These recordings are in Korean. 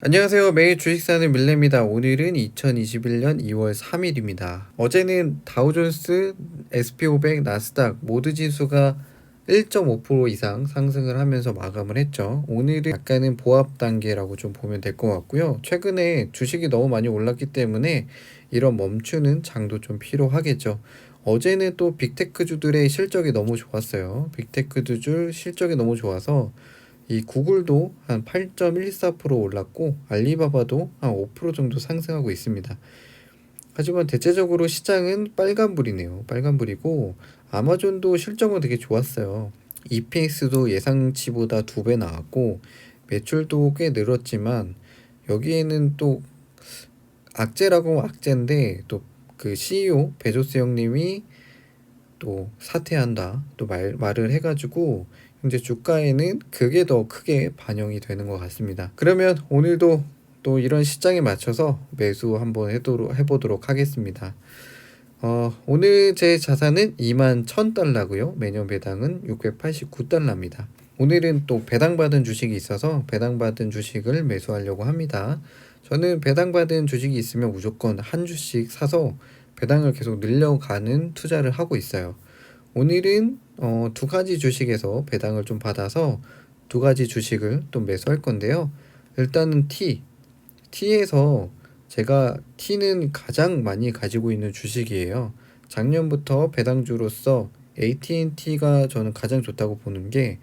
안녕하세요. 매일 주식 사는 밀레입니다. 오늘은 2021년 2월 3일입니다. 어제는 다우존스, SP500, 나스닥 모두 지수가 1.5% 이상 상승을 하면서 마감을 했죠. 오늘은 약간은 보합 단계라고 좀 보면 될 것 같고요. 최근에 주식이 너무 많이 올랐기 때문에 이런 멈추는 장도 좀 필요하겠죠. 어제는 또 빅테크주들의 실적이 너무 좋았어요. 빅테크주들 실적이 너무 좋아서 이 구글도 한 8.14% 올랐고 알리바바도 한 5% 정도 상승하고 있습니다. 하지만 대체적으로 시장은 빨간불이네요. 빨간불이고 아마존도 실적은 되게 좋았어요. EPS도 예상치보다 2배 나왔고 매출도 꽤 늘었지만 여기에는 또 악재라고 악재인데 또 그 CEO 베조스 형님이 또 사퇴한다 또 말을 해가지고 현재 주가에는 그게 더 크게 반영이 되는 것 같습니다. 그러면 오늘도 또 이런 시장에 맞춰서 매수 한번 해보도록 하겠습니다. 오늘 제 자산은 21,000달러고요. 매년 배당은 689달러입니다. 오늘은 또 배당받은 주식이 있어서 배당받은 주식을 매수하려고 합니다. 저는 배당받은 주식이 있으면 무조건 한 주씩 사서 배당을 계속 늘려가는 투자를 하고 있어요. 오늘은 두 가지 주식에서 배당을 좀 받아서 두 가지 주식을 또 매수할 건데요. 일단은 T에서 제가 T는 가장 많이 가지고 있는 주식이에요. 작년부터 배당주로서 AT&T가 저는 가장 좋다고 보는 게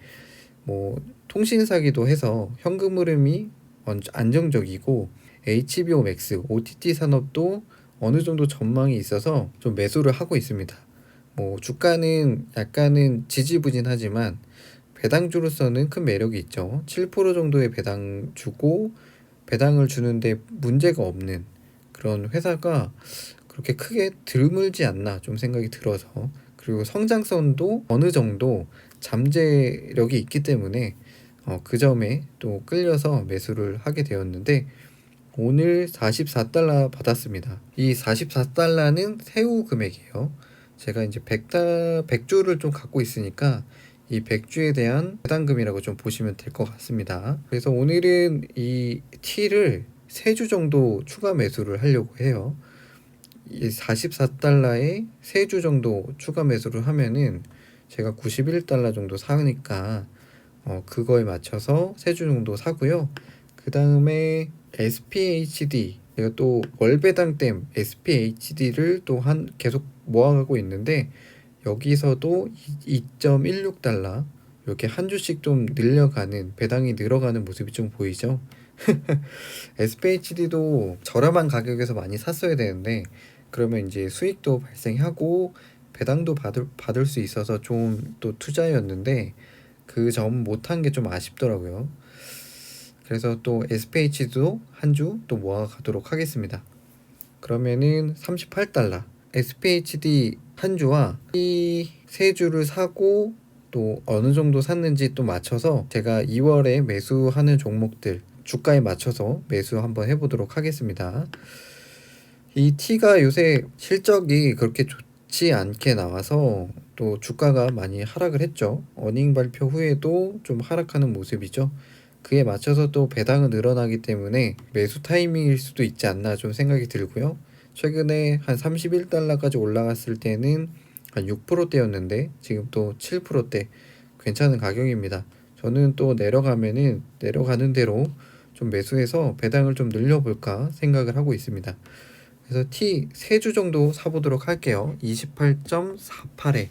뭐 통신사기도 해서 현금 흐름이 안정적이고 HBO Max, OTT 산업도 어느 정도 전망이 있어서 좀 매수를 하고 있습니다. 뭐 주가는 약간은 지지부진하지만 배당주로서는 큰 매력이 있죠. 7% 정도의 배당 주고 배당을 주는데 문제가 없는 그런 회사가 그렇게 크게 드물지 않나 좀 생각이 들어서, 그리고 성장성도 어느 정도 잠재력이 있기 때문에 그 점에 또 끌려서 매수를 하게 되었는데 오늘 44달러 받았습니다. 이 44달러는 세후 금액이에요. 제가 이제 100주를 좀 갖고 있으니까 이 100주에 대한 배당금이라고 좀 보시면 될 것 같습니다. 그래서 오늘은 이 T를 3주 정도 추가 매수를 하려고 해요. 이 44달러에 3주 정도 추가 매수를 하면은 제가 91달러 정도 사니까 그거에 맞춰서 3주 정도 사고요. 그 다음에 SPHD, 제가 또 월배당댐 SPHD를 또 계속 모아가고 있는데 여기서도 2.16달러 이렇게 한 주씩 좀 늘려가는, 배당이 늘어가는 모습이 좀 보이죠. SPHD도 저렴한 가격에서 많이 샀어야 되는데 그러면 이제 수익도 발생하고 배당도 받을 수 있어서 좀 또 투자였는데 그 점 못한 게 좀 아쉽더라고요. 그래서 또 SPH도 한 주 또 모아가도록 하겠습니다. 그러면은 38달러 SPHD 한 주와 이 세 주를 사고 또 어느 정도 샀는지 또 맞춰서 제가 2월에 매수하는 종목들 주가에 맞춰서 매수 한번 해보도록 하겠습니다. 이 T가 요새 실적이 그렇게 좋지 않게 나와서 또 주가가 많이 하락을 했죠. 어닝 발표 후에도 좀 하락하는 모습이죠. 그에 맞춰서 또 배당은 늘어나기 때문에 매수 타이밍일 수도 있지 않나 좀 생각이 들고요. 최근에 한 31달러까지 올라갔을 때는 한 6%대였는데 지금 또 7%대, 괜찮은 가격입니다. 저는 또 내려가면은 내려가는 대로 좀 매수해서 배당을 좀 늘려볼까 생각을 하고 있습니다. 그래서 T 3주 정도 사보도록 할게요. 28.48에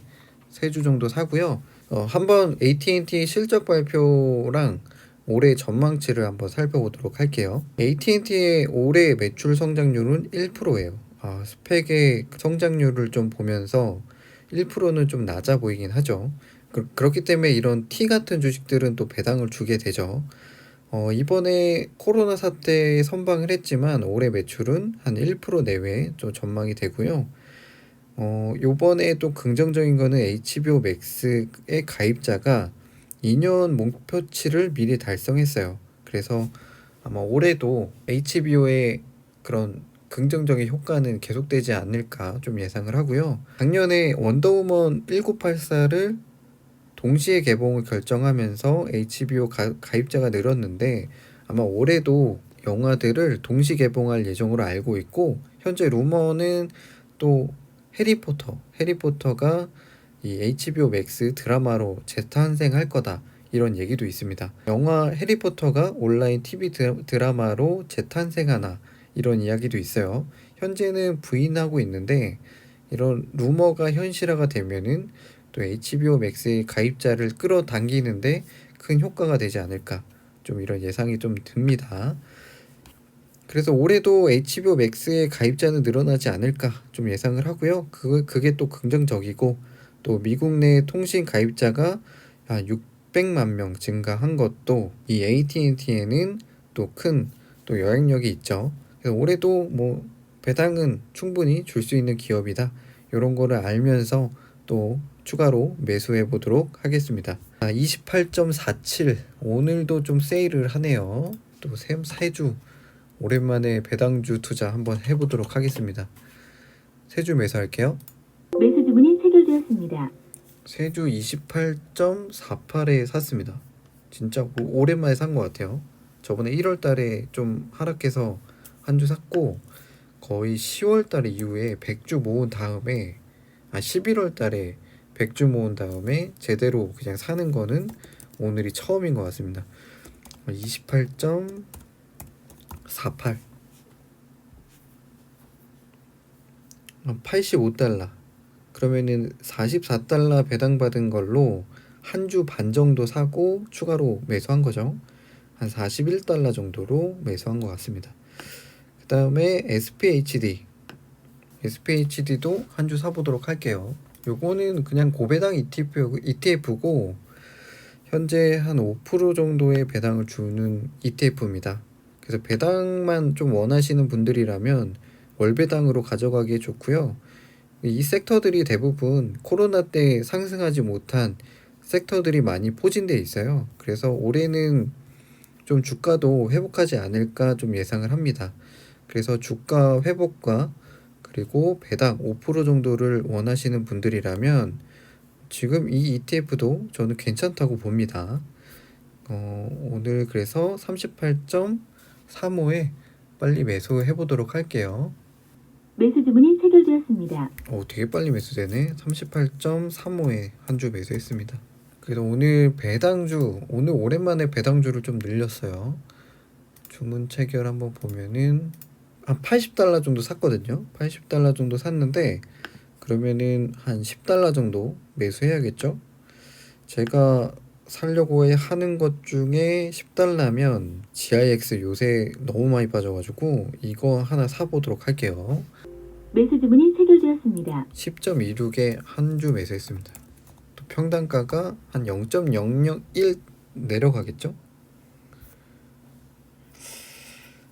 3주 정도 사고요. 한번 AT&T 실적 발표랑 올해 전망치를 한번 살펴보도록 할게요. AT&T의 올해 매출 성장률은 1%예요. 스펙의 성장률을 좀 보면서 1%는 좀 낮아 보이긴 하죠. 그렇기 때문에 이런 T 같은 주식들은 또 배당을 주게 되죠. 이번에 코로나 사태에 선방을 했지만 올해 매출은 한 1% 내외 좀 전망이 되고요. 요번에 또 긍정적인 거는 HBO Max의 가입자가 2년 목표치를 미리 달성했어요. 그래서 아마 올해도 HBO의 그런 긍정적인 효과는 계속되지 않을까 좀 예상을 하고요. 작년에 원더우먼 1984를 동시에 개봉을 결정하면서 HBO 가입자가 늘었는데 아마 올해도 영화들을 동시 개봉할 예정으로 알고 있고, 현재 루머는 또 해리포터가 이 HBO 맥스 드라마로 재탄생할 거다, 이런 얘기도 있습니다. 영화 해리포터가 온라인 TV 드라마로 재탄생하나, 이런 이야기도 있어요. 현재는 부인하고 있는데, 이런 루머가 현실화가 되면은 또 HBO 맥스의 가입자를 끌어당기는데 큰 효과가 되지 않을까, 좀 이런 예상이 좀 듭니다. 그래서 올해도 HBO 맥스의 가입자는 늘어나지 않을까 좀 예상을 하고요. 그게 또 긍정적이고, 또 미국 내 통신 가입자가 600만 명 증가한 것도 이 AT&T에는 또 큰 또 영향력이 있죠. 그래서 올해도 뭐 배당은 충분히 줄 수 있는 기업이다, 이런 거를 알면서 또 추가로 매수해 보도록 하겠습니다. 28.47, 오늘도 좀 세일을 하네요. 또 세주 오랜만에 배당주 투자 한번 해보도록 하겠습니다. 세주 매수할게요. 매수 주문이 체결되었습니다. 세주 28.48에 샀습니다. 진짜 오랜만에 산 것 같아요. 저번에 1월 달에 좀 하락해서 한 주 샀고, 거의 10월 달 이후에 100주 모은 다음에 11월 달에 100주 모은 다음에 제대로 그냥 사는 거는 오늘이 처음인 것 같습니다. 28.48, 85달러, 그러면은 44달러 배당받은 걸로 한 주 반 정도 사고 추가로 매수한 거죠. 한 41달러 정도로 매수한 것 같습니다. 그 다음에 SPHD도 한 주 사보도록 할게요. 요거는 그냥 고배당 ETF고 현재 한 5% 정도의 배당을 주는 ETF입니다. 그래서 배당만 좀 원하시는 분들이라면 월배당으로 가져가기에 좋고요. 이 섹터들이 대부분 코로나 때 상승하지 못한 섹터들이 많이 포진되어 있어요. 그래서 올해는 좀 주가도 회복하지 않을까 좀 예상을 합니다. 그래서 주가 회복과 그리고 배당 5% 정도를 원하시는 분들이라면 지금 이 ETF도 저는 괜찮다고 봅니다. 오늘 그래서 38.35에 빨리 매수해 보도록 할게요. 매수 주문이 체결되었습니다. 되게 빨리 매수되네. 38.35에 한 주 매수했습니다. 그래서 오늘 오랜만에 배당주를 좀 늘렸어요. 주문 체결 한번 보면은 한 80달러 정도 샀거든요. 80달러 정도 샀는데 그러면은 한 10달러 정도 매수해야겠죠. 제가 살려고 하는 것 중에 10달러면 GIX 요새 너무 많이 빠져가지고 이거 하나 사보도록 할게요. 매수 주문이 체결되었습니다. 10.26에 한 주 매수했습니다. 또 평단가가 한 0.001 내려가겠죠.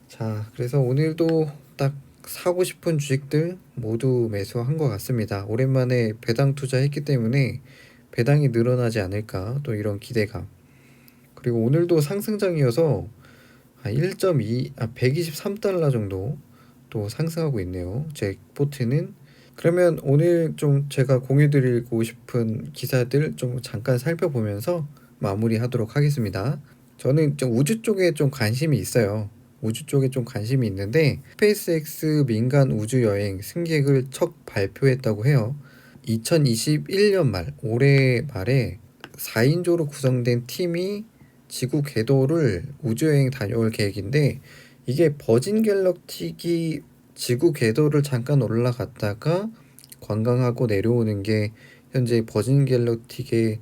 자, 그래서 오늘도 딱 사고 싶은 주식들 모두 매수한 것 같습니다. 오랜만에 배당 투자했기 때문에 배당이 늘어나지 않을까, 또 이런 기대감. 그리고 오늘도 상승장이어서 123달러 정도 또 상승하고 있네요. 제 포트는. 그러면 오늘 좀 제가 공유드리고 싶은 기사들 좀 잠깐 살펴보면서 마무리하도록 하겠습니다. 저는 좀 우주 쪽에 좀 관심이 있어요. 우주 쪽에 좀 관심이 있는데 스페이스X 민간 우주 여행 승객을 첫 발표했다고 해요. 2021년 올해 말에 4인조로 구성된 팀이 지구 궤도를 우주여행 다녀올 계획인데, 이게 버진 갤럭틱이 지구 궤도를 잠깐 올라갔다가 관광하고 내려오는 게 현재 버진 갤럭틱의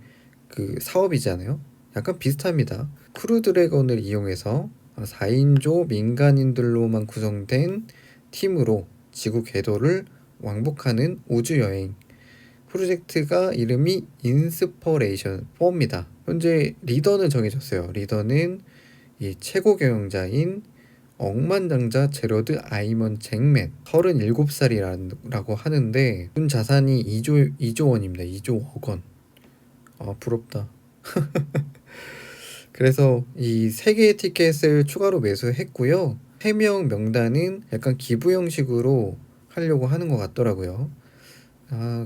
그 사업이잖아요. 약간 비슷합니다. 크루 드래곤을 이용해서 4인조 민간인들로만 구성된 팀으로 지구 궤도를 왕복하는 우주여행 프로젝트가 이름이 인스퍼레이션 4입니다. 현재 리더는 정해졌어요. 리더는 이 최고 경영자인 억만장자 제러드 아이먼 잭맨 37살이라고 하는데 준 자산이 2조 원입니다. 2조 원. 부럽다. 그래서 이 3개의 티켓을 추가로 매수했고요. 3명 명단은 약간 기부 형식으로 하려고 하는 것 같더라고요.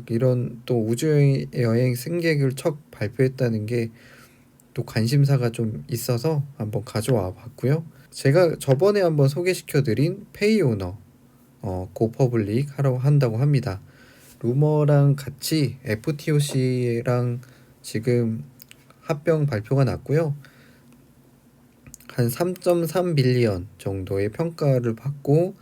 이런 또 우주여행 승객을 첫 발표했다는 게 또 관심사가 좀 있어서 한번 가져와 봤고요. 제가 저번에 한번 소개시켜드린 페이오너 고퍼블릭 하라고 한다고 합니다. 루머랑 같이 FTOC랑 지금 합병 발표가 났고요. 한 3.3 빌리언 정도의 평가를 받고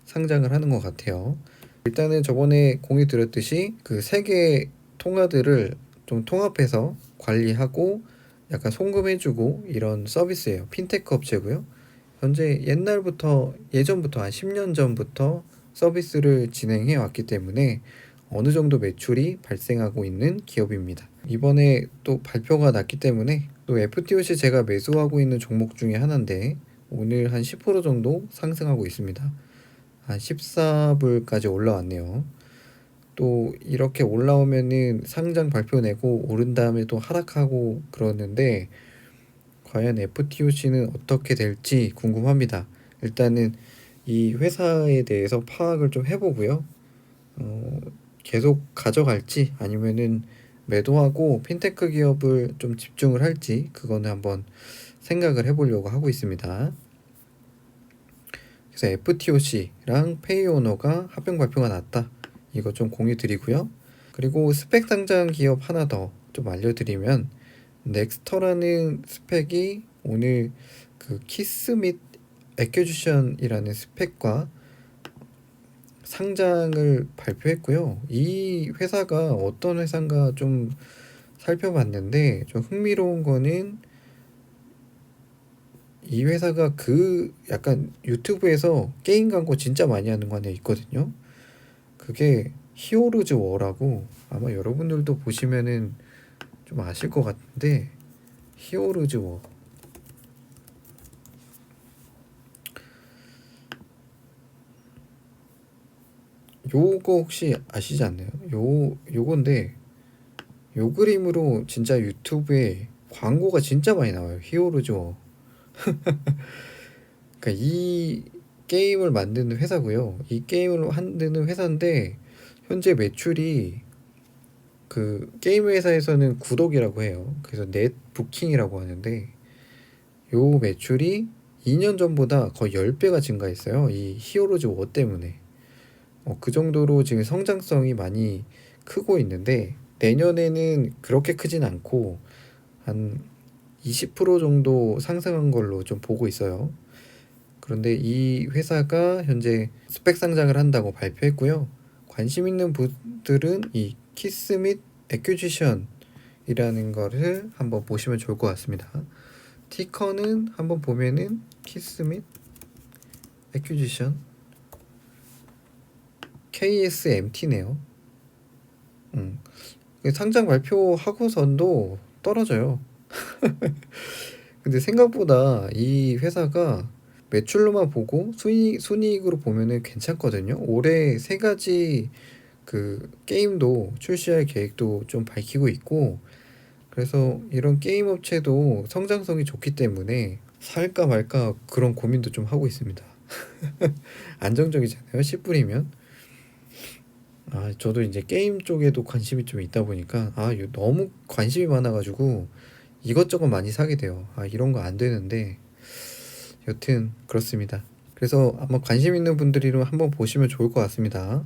상장을 하는 것 같아요. 일단은 저번에 공유 드렸듯이 그 세 개의 통화들을 좀 통합해서 관리하고 약간 송금해주고 이런 서비스예요. 핀테크 업체고요. 현재 예전부터 한 10년 전부터 서비스를 진행해 왔기 때문에 어느 정도 매출이 발생하고 있는 기업입니다. 이번에 또 발표가 났기 때문에 또 FTOC 제가 매수하고 있는 종목 중에 하나인데 오늘 한 10% 정도 상승하고 있습니다. 한 14불까지 올라왔네요. 또 이렇게 올라오면은 상장 발표 내고 오른 다음에 또 하락하고 그러는데 과연 FTOC는 어떻게 될지 궁금합니다. 일단은 이 회사에 대해서 파악을 좀 해보고요. 계속 가져갈지 아니면은 매도하고 핀테크 기업을 좀 집중을 할지 그거는 한번 생각을 해보려고 하고 있습니다. 그래서 FTOC랑 페이오너가 합병 발표가 났다. 이거 좀 공유 드리고요. 그리고 스펙 상장 기업 하나 더 좀 알려드리면 넥스터라는 스펙이 오늘 그 키스 및 에큐지션이라는 스펙과 상장을 발표했고요. 이 회사가 어떤 회사인가 좀 살펴봤는데 좀 흥미로운 거는 이 회사가 그 약간 유튜브에서 게임 광고 진짜 많이 하는 거 하나 있거든요. 그게 히어로즈 워라고 아마 여러분들도 보시면은 좀 아실 것 같은데 히어로즈 워 요거 혹시 아시지 않나요? 요건데 요 그림으로 진짜 유튜브에 광고가 진짜 많이 나와요. 히어로즈 워. 그러니까 이 게임을 만드는 회사고요. 이 게임을 만드는 회사인데 현재 매출이 그 게임 회사에서는 구독이라고 해요. 그래서 넷 부킹이라고 하는데 요 매출이 2년 전보다 거의 10배가 증가했어요. 이 히어로즈 워 때문에. 그 정도로 지금 성장성이 많이 크고 있는데 내년에는 그렇게 크진 않고 한 20% 정도 상승한 걸로 좀 보고 있어요. 그런데 이 회사가 현재 스펙 상장을 한다고 발표했고요. 관심 있는 분들은 이 키스 및 에큐지션이라는 거를 한번 보시면 좋을 것 같습니다. 티커는 한번 보면은 키스 및 에큐지션 KSMT네요. 상장 발표하고선도 떨어져요. 근데 생각보다 이 회사가 매출로만 보고 순이익으로 보면은 괜찮거든요. 올해 세 가지 그 게임도 출시할 계획도 좀 밝히고 있고 그래서 이런 게임 업체도 성장성이 좋기 때문에 살까 말까 그런 고민도 좀 하고 있습니다. 안정적이잖아요. 10불이면. 저도 이제 게임 쪽에도 관심이 좀 있다 보니까 이거 너무 관심이 많아가지고 이것저것 많이 사게 돼요. 이런 거 안 되는데 여튼 그렇습니다. 그래서 아마 관심 있는 분들이 한번 보시면 좋을 것 같습니다.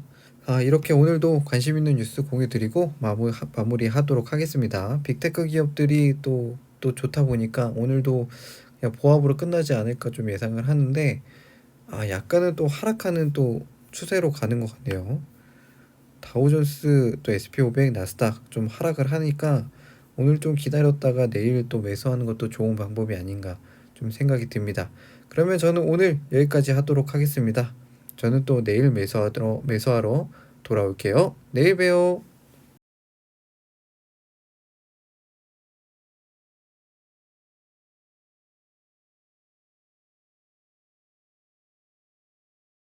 이렇게 오늘도 관심 있는 뉴스 공유 드리고 마무리 하도록 하겠습니다. 빅테크 기업들이 또 좋다 보니까 오늘도 그냥 보합으로 끝나지 않을까 좀 예상을 하는데 약간은 또 하락하는 또 추세로 가는 것 같네요. 다우존스 또 SP500 나스닥 좀 하락을 하니까 오늘 좀 기다렸다가 내일 또 매수하는 것도 좋은 방법이 아닌가 좀 생각이 듭니다. 그러면 저는 오늘 여기까지 하도록 하겠습니다. 저는 또 내일 매수하러 돌아올게요. 내일 봬요.